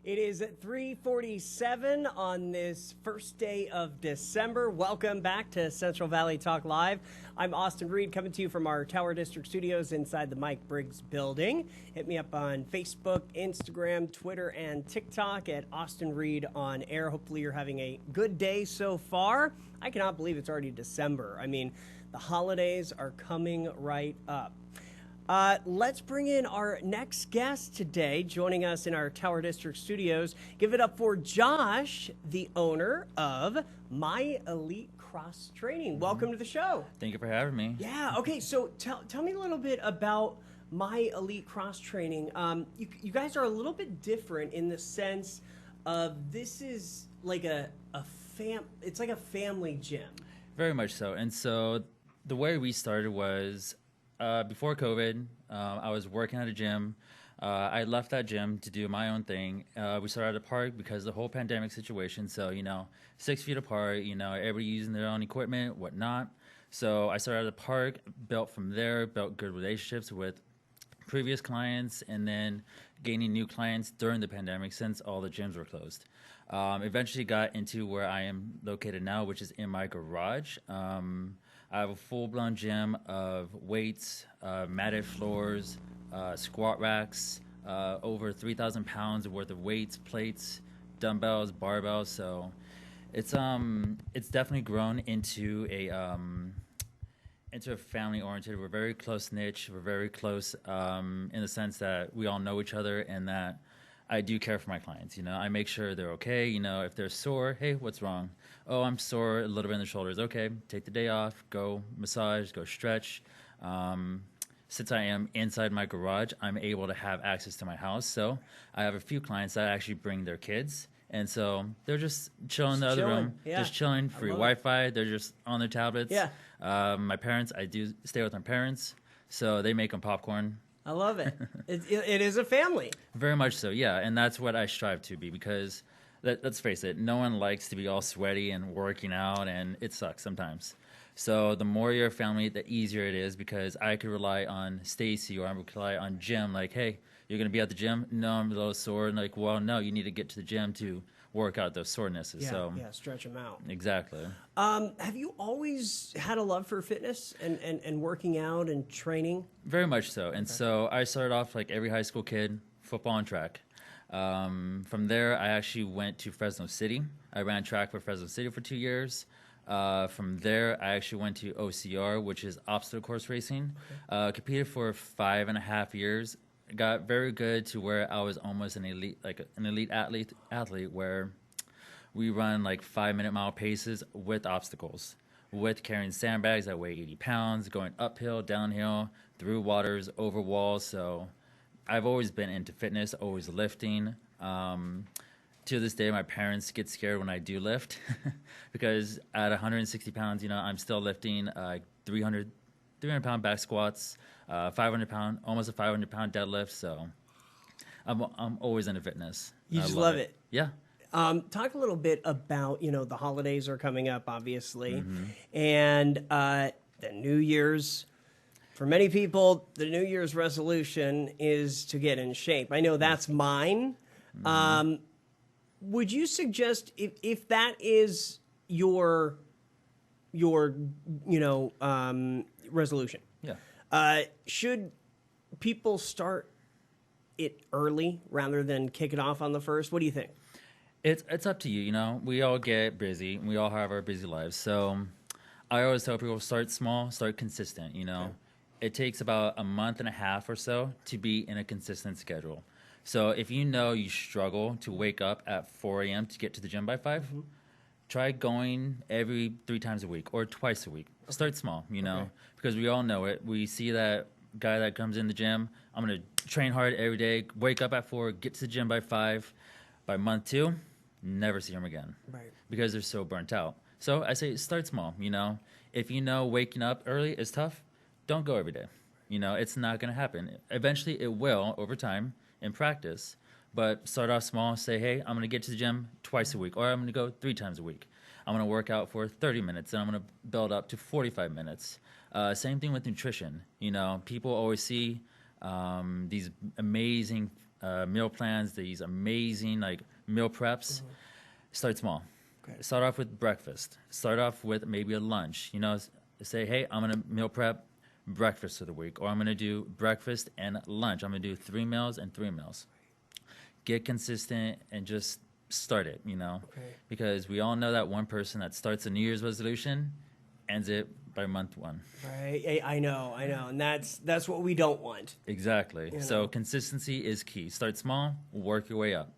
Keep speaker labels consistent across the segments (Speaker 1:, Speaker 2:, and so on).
Speaker 1: It is at 3:47 on this first day of December. Welcome back to Central Valley Talk Live. I'm Austin Reed, coming to you from our Tower District studios inside the Mike Briggs building. Hit me up on Facebook, Instagram, Twitter, and TikTok at Austin Reed on air. Hopefully you're having a good day so far. I cannot believe it's already December. I mean, the holidays are coming right up. Let's bring in our next guest today, joining us in our Tower District studios. Give it up for Josh, the owner of My Elite Cross Training. Welcome to the show.
Speaker 2: Thank you for having me.
Speaker 1: Yeah, okay, so tell me a little bit about My Elite Cross Training. You guys are a little bit different in the sense of this is like it's like a family gym.
Speaker 2: Very much so. And so the way we started was before COVID, I was working at a gym. I left that gym to do my own thing. We started at a park because of the whole pandemic situation. So, 6 feet apart, everybody using their own equipment, whatnot. So I started at a park, built from there, built good relationships with previous clients, and then gaining new clients during the pandemic since all the gyms were closed. Eventually got into where I am located now, which is in my garage. I have a full-blown gym of weights, matted floors, squat racks, over 3,000 pounds worth of weights, plates, dumbbells, barbells. So it's definitely grown into a family-oriented. We're very close niche. We're very close in the sense that we all know each other, and that I do care for my clients. I make sure they're okay. If they're sore, hey, what's wrong? Oh, I'm sore, a little bit in the shoulders. Okay, take the day off, go massage, go stretch. Since I am inside my garage, I'm able to have access to my house. So I have a few clients that actually bring their kids. And so they're just chilling in the other room, just chilling, free Wi-Fi. They're just on their tablets.
Speaker 1: Yeah.
Speaker 2: My parents, I do stay with my parents, so they make them popcorn.
Speaker 1: I love it. It is a family.
Speaker 2: Very much so, yeah. And that's what I strive to be, because let's face it, no one likes to be all sweaty and working out, and it sucks sometimes. So the more you're a family, the easier it is, because I could rely on Stacy, or I could rely on Jim, like, hey, you're going to be at the gym? No, I'm a little sore. And like, well, no, you need to get to the gym to work out those sorenesses.
Speaker 1: Yeah, stretch them out.
Speaker 2: Exactly.
Speaker 1: Have you always had a love for fitness and working out and training?
Speaker 2: Very much so. And so I started off like every high school kid, football and track. From there, I actually went to Fresno City. I ran track for Fresno City for 2 years. From there, I actually went to OCR, which is obstacle course racing. Competed for 5.5 years. Got very good to where I was almost an elite athlete where we run like 5-minute mile paces with obstacles, with carrying sandbags that weigh 80 pounds, going uphill, downhill, through waters, over walls. So I've always been into fitness, always lifting. To this day, my parents get scared when I do lift because at 160 pounds, I'm still lifting 300-pound back squats, 500-pound, almost a 500-pound deadlift. So I'm always into fitness.
Speaker 1: You just love it.
Speaker 2: Yeah.
Speaker 1: Talk a little bit about, the holidays are coming up, obviously, and the New Year's. For many people, the New Year's resolution is to get in shape. I know that's mine. Would you suggest if that is your resolution?
Speaker 2: Yeah.
Speaker 1: Should people start it early rather than kick it off on the first? What do you think?
Speaker 2: It's up to you. We all get busy. We all have our busy lives. So I always tell people, start small, start consistent. Okay. It takes about a month and a half or so to be in a consistent schedule. So if you struggle to wake up at 4 a.m. to get to the gym by 5, try going every 3 times a week or twice a week. Start small, because we all know it. We see that guy that comes in the gym, I'm going to train hard every day, wake up at 4, get to the gym by 5. By month 2, never see him again. Right. Because they're so burnt out. So I say start small, If waking up early is tough, don't go every day. It's not going to happen. Eventually it will over time in practice. But start off small, say, hey, I'm going to get to the gym twice a week, or I'm going to go 3 times a week. I'm going to work out for 30 minutes, and I'm going to build up to 45 minutes. Same thing with nutrition. People always see these amazing meal plans, these amazing like meal preps. Start small.
Speaker 1: Okay.
Speaker 2: Start off with breakfast. Start off with maybe a lunch. You know, say, hey, I'm gonna meal prep breakfast of the week, or I'm gonna do breakfast and lunch. I'm gonna do 3 meals and 3 meals. Get consistent and just start it. You know, because we all know that one person that starts a New Year's resolution ends it by month 1.
Speaker 1: Right. I know, and that's what we don't want.
Speaker 2: Exactly.
Speaker 1: You know.
Speaker 2: So consistency is key. Start small, work your way up.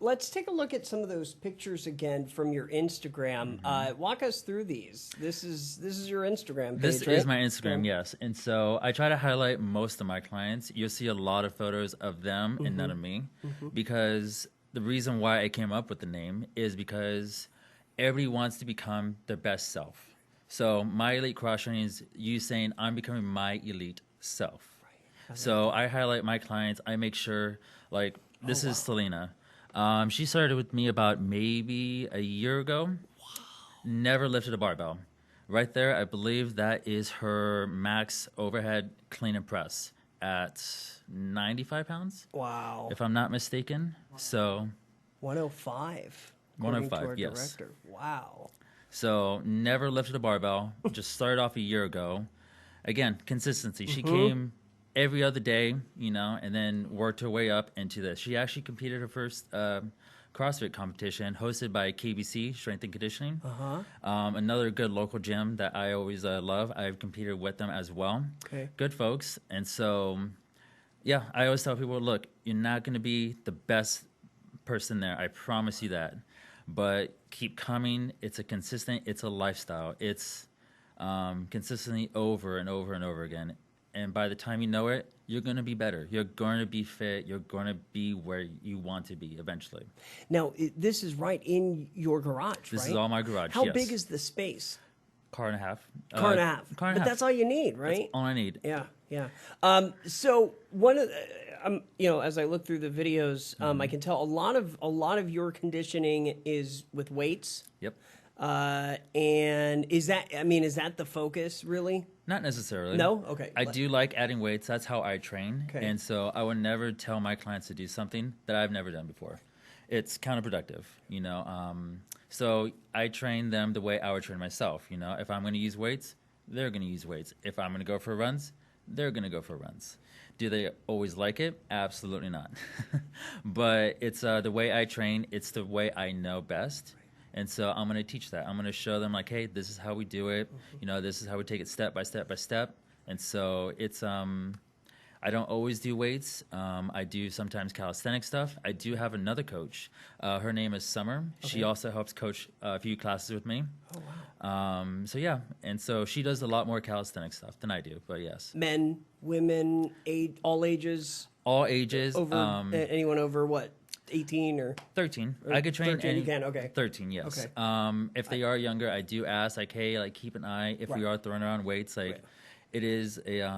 Speaker 1: Let's take a look at some of those pictures again from your Instagram. Walk us through these. This is your Instagram page,
Speaker 2: This
Speaker 1: right?
Speaker 2: is my Instagram, yes. And so I try to highlight most of my clients. You'll see a lot of photos of them and none of me, because the reason why I came up with the name is because everybody wants to become their best self. So my elite cross training is you saying I'm becoming my elite self. Right. So I highlight my clients. I make sure, like, this is Selena. She started with me about maybe a year ago. Wow. Never lifted a barbell. Right there, I believe that is her max overhead clean and press at 95 pounds.
Speaker 1: Wow.
Speaker 2: If I'm not mistaken. So
Speaker 1: 105.
Speaker 2: 105, yes.
Speaker 1: Director. Wow.
Speaker 2: So never lifted a barbell. Just started off a year ago. Again, consistency. She came every other day, you know, and then worked her way up into this. She actually competed her first CrossFit competition hosted by KBC, Strength and Conditioning. Another good local gym that I always love. I've competed with them as well.
Speaker 1: Okay.
Speaker 2: Good folks. And so, yeah, I always tell people, look, you're not going to be the best person there. I promise you that. But keep coming. It's a lifestyle. It's consistently over and over and over again. And by the time you know it, you're going to be better. You're going to be fit. You're going to be where you want to be eventually.
Speaker 1: Now, this is right in your garage,
Speaker 2: This
Speaker 1: right?
Speaker 2: is all my garage,
Speaker 1: How
Speaker 2: yes.
Speaker 1: big is the space?
Speaker 2: Car and a half.
Speaker 1: Car and a half.
Speaker 2: Car and a
Speaker 1: But
Speaker 2: half.
Speaker 1: that's all you need, right?
Speaker 2: That's all I need.
Speaker 1: Yeah. So one of the, you know, as I look through the videos, I can tell a lot of your conditioning is with weights.
Speaker 2: Yep.
Speaker 1: And is that the focus really?
Speaker 2: Not necessarily.
Speaker 1: No? Okay.
Speaker 2: I do like adding weights. That's how I train.
Speaker 1: Okay.
Speaker 2: And so I would never tell my clients to do something that I've never done before. It's counterproductive, you know. So I train them the way I would train myself. You know, if I'm going to use weights, they're going to use weights. If I'm going to go for runs, they're going to go for runs. Do they always like it? Absolutely not. But it's the way I train. It's the way I know best. And so I'm going to teach that. I'm going to show them, like, hey, this is how we do it. You know, this is how we take it step by step by step. And so it's I don't always do weights. I do sometimes calisthenic stuff. I do have another coach. Her name is Summer. Okay. She also helps coach a few classes with me. Oh, wow. So, yeah. And so she does a lot more calisthenic stuff than I do, but yes.
Speaker 1: Men, women, all ages?
Speaker 2: All ages.
Speaker 1: Over, anyone over what? 18 or
Speaker 2: 13. I could train
Speaker 1: 13, you can, okay.
Speaker 2: 13, yes.
Speaker 1: Okay.
Speaker 2: If they are younger, I do ask, like, hey, like, keep an eye if we are throwing around weights, like it is a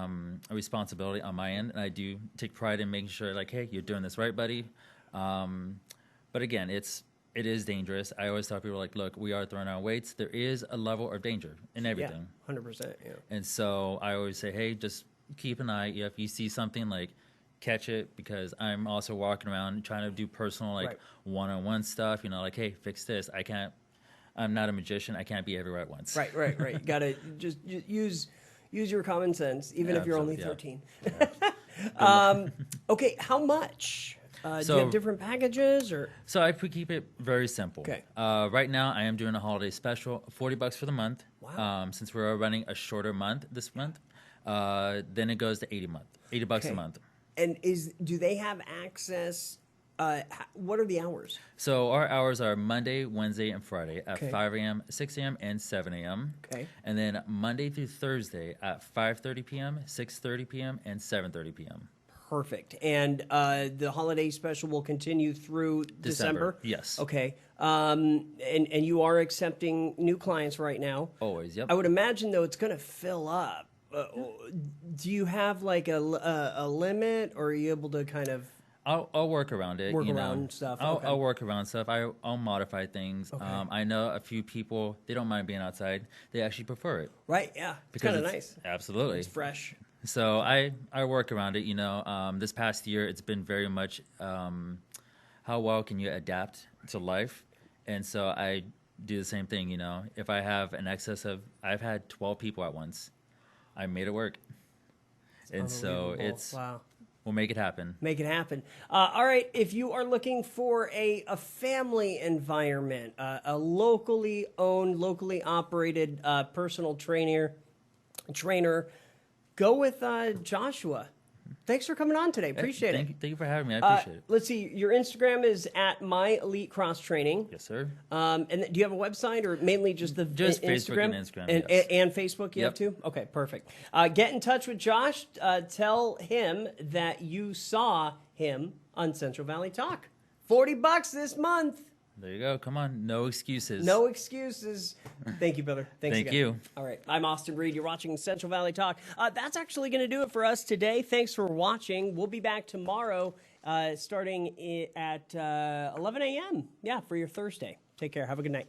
Speaker 2: responsibility on my end, and I do take pride in making sure, like, hey, you're doing this right, buddy. But again, it is dangerous. I always tell people, like, look, we are throwing around weights. There is a level of danger in everything.
Speaker 1: Yeah, 100%, yeah.
Speaker 2: And so I always say, hey, just keep an eye. If you see something, like, catch it, because I'm also walking around trying to do personal, like, one-on-one stuff, you know, like, hey, fix this. I'm not a magician. I can't be everywhere at once.
Speaker 1: Right. You got to just use your common sense, even if you're only 13. Okay, how much? Do you have different packages, or?
Speaker 2: So I keep it very simple.
Speaker 1: Okay.
Speaker 2: Right now, I am doing a holiday special, $40 for the month.
Speaker 1: Wow.
Speaker 2: Since we're running a shorter month this month, then it goes to $80 a month.
Speaker 1: And do they have access? What are the hours?
Speaker 2: So our hours are Monday, Wednesday, and Friday at
Speaker 1: Okay.
Speaker 2: 5 a.m., 6 a.m., and 7 a.m.
Speaker 1: Okay.
Speaker 2: And then Monday through Thursday at 5:30 p.m., 6:30 p.m., and 7:30 p.m.
Speaker 1: Perfect. And the holiday special will continue through December?
Speaker 2: Yes.
Speaker 1: Okay. And you are accepting new clients right now?
Speaker 2: Always, yep.
Speaker 1: I would imagine, though, it's going to fill up. Do you have like a limit, or are you able to kind of
Speaker 2: I'll work around it.
Speaker 1: Stuff?
Speaker 2: I'll work around stuff. I'll modify things.
Speaker 1: Okay.
Speaker 2: I know a few people, they don't mind being outside. They actually prefer it.
Speaker 1: Right, yeah. It's kind of nice.
Speaker 2: Absolutely.
Speaker 1: It's fresh.
Speaker 2: So I work around it. You know, this past year it's been very much how well can you adapt to life, and so I do the same thing. You know, if I have an excess of, I've had 12 people at once, I made it work, and so it's
Speaker 1: wow.
Speaker 2: we'll make it happen.
Speaker 1: Make it happen. All right, if you are looking for a family environment, a locally owned, locally operated personal trainer, go with Joshua. Thanks for coming on today. Appreciate it.
Speaker 2: Thank you for having me. I appreciate it.
Speaker 1: Let's see. Your Instagram is at My Elite Cross Training.
Speaker 2: Yes, sir.
Speaker 1: And do you have a website or mainly just the
Speaker 2: Just
Speaker 1: Instagram?
Speaker 2: Facebook and Instagram, yes.
Speaker 1: And Facebook you have too? Okay, perfect. Get in touch with Josh. Tell him that you saw him on Central Valley Talk. $40 this month.
Speaker 2: There you go. Come on. No excuses.
Speaker 1: No excuses. Thank you, brother. Thanks
Speaker 2: Thank
Speaker 1: again.
Speaker 2: you.
Speaker 1: All right. I'm Austin Reed. You're watching Central Valley Talk. That's actually going to do it for us today. Thanks for watching. We'll be back tomorrow starting at 11 a.m. Yeah, for your Thursday. Take care. Have a good night.